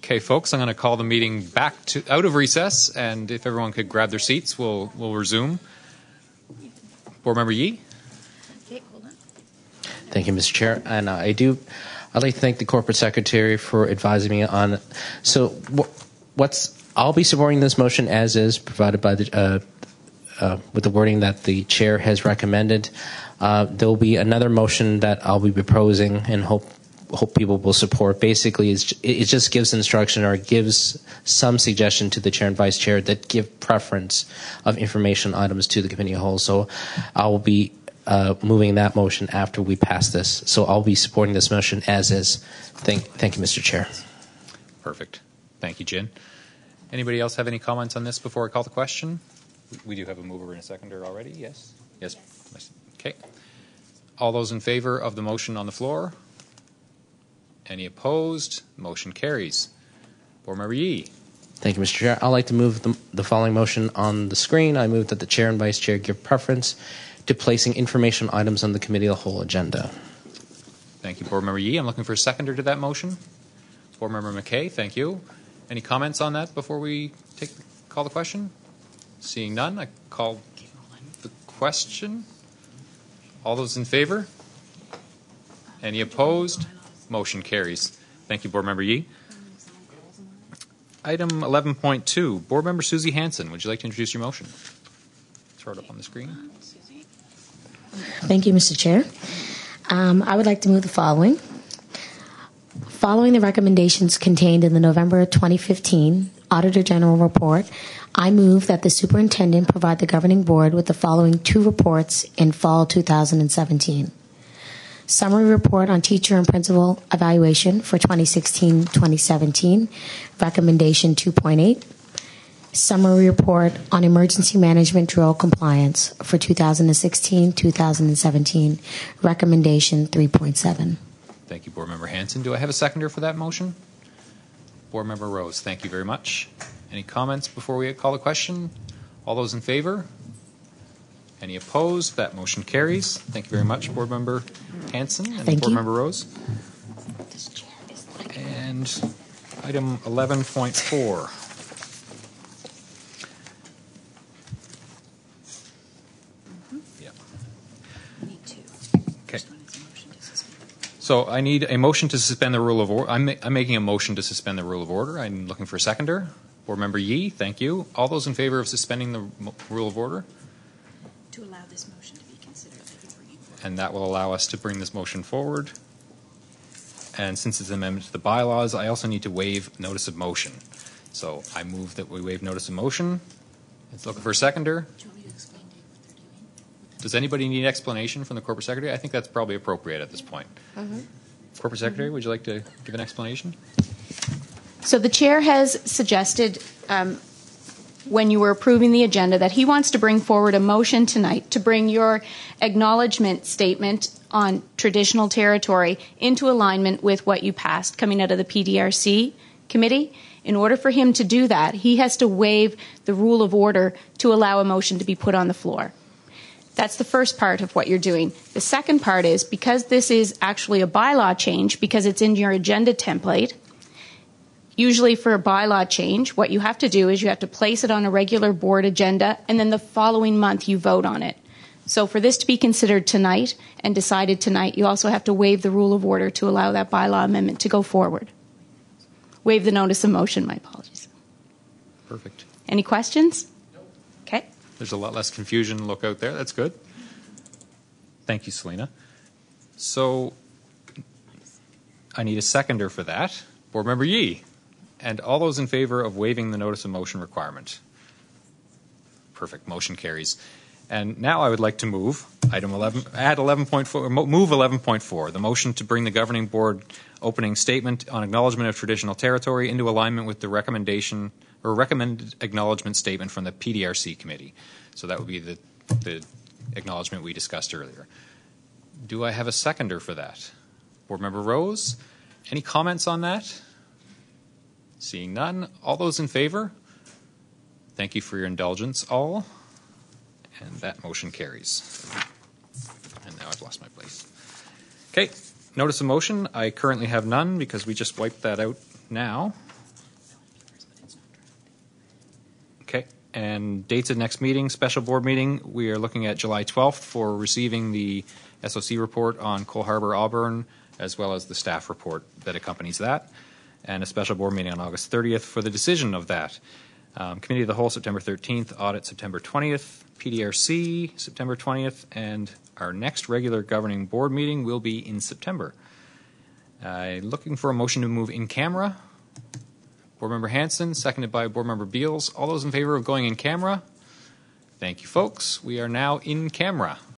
Okay, folks, I'm going to call the meeting back out of recess, and if everyone could grab their seats, we'll resume. Board Member Yee. Okay, hold on. Thank you, Mr. Chair. And I'd like to thank the Corporate Secretary for advising me on. So, I'll be supporting this motion as is, provided by the with the wording that the Chair has recommended. There will be another motion that I'll be proposing and hope people will support. Basically, it just gives instruction or gives some suggestion to the Chair and Vice Chair that give preference of information items to the committee of whole. So I will be moving that motion after we pass this. So I'll be supporting this motion as is. Thank you, Mr. Chair. Perfect. Thank you, Jin. Anybody else have any comments on this before I call the question? We do have a mover and a seconder already, yes? Yes. Okay. All those in favor of the motion on the floor? Any opposed? Motion carries. Board Member Yee. Thank you, Mr. Chair. I'd like to move the following motion on the screen. I move that the Chair and Vice Chair give preference to placing information items on the committee of the whole agenda. Thank you, Board Member Yee. I'm looking for a seconder to that motion. Board Member McKay, thank you. Any comments on that before we call the question? Seeing none, I call the question. All those in favor? Any opposed? Motion carries. Thank you, Board Member Yee. Item 11.2, Board Member Susie Hanson, would you like to introduce your motion? Throw it up on the screen. Thank you, Mr. Chair. I would like to move the following. Following the recommendations contained in the November 2015 Auditor General Report, I move that the Superintendent provide the Governing Board with the following 2 reports in fall 2017. Summary Report on Teacher and Principal Evaluation for 2016-2017, Recommendation 2.8. Summary Report on Emergency Management Drill Compliance for 2016-2017, Recommendation 3.7. Thank you, Board Member Hanson. Do I have a seconder for that motion? Board Member Rose, thank you very much. Any comments before we call the question? All those in favor? Any opposed? That motion carries. Thank you very much, Board Member Hanson and Board Member Rose. And item 11.4. Okay. So I need a motion to suspend the rule of order. I'm making a motion to suspend the rule of order. I'm looking for a seconder. Board Member Yee, thank you. All those in favor of suspending the rule of order? To allow this motion to be considered. And that will allow us to bring this motion forward. And since it's an amendment to the bylaws, I also need to waive notice of motion. So I move that we waive notice of motion. It's looking for a seconder. Do you want me to explain what they're doing? Does anybody need explanation from the Corporate Secretary? I think that's probably appropriate at this point. Corporate Secretary, would you like to give an explanation? So the chair has suggested when you were approving the agenda that he wants to bring forward a motion tonight to bring your acknowledgement statement on traditional territory into alignment with what you passed coming out of the PDRC committee. In order for him to do that, he has to waive the rule of order to allow a motion to be put on the floor. That's the first part of what you're doing. The second part is, because this is actually a bylaw change, because it's in your agenda template, usually for a bylaw change, what you have to do is you have to place it on a regular board agenda, and then the following month you vote on it. So for this to be considered tonight and decided tonight, you also have to waive the rule of order to allow that bylaw amendment to go forward. Waive the notice of motion, my apologies. Perfect. Any questions? No. Okay. There's a lot less confusion. Look out there. That's good. Thank you, Selena. So I need a seconder for that. Board Member Yee. And all those in favor of waiving the notice of motion requirement? Perfect. Motion carries. And now I would like to move item 11, add 11.4, move 11.4, the motion to bring the governing board opening statement on acknowledgement of traditional territory into alignment with the recommendation or recommended acknowledgement statement from the PDRC committee. So that would be the acknowledgement we discussed earlier. Do I have a seconder for that? Board Member Rose, any comments on that? Seeing none, all those in favor? Thank you for your indulgence, all. And that motion carries. And now I've lost my place. Okay, notice of motion. I currently have none because we just wiped that out now. And dates of next meeting, special board meeting, we are looking at July 12th for receiving the SOC report on Cole Harbour, Auburn, as well as the staff report that accompanies that, and a special board meeting on August 30th for the decision of that. Committee of the Whole, September 13th, audit September 20th, PDRC September 20th, and our next regular governing board meeting will be in September. Looking for a motion to move in camera. Board Member Hanson, seconded by Board Member Beals. All those in favor of going in camera? Thank you, folks. We are now in camera.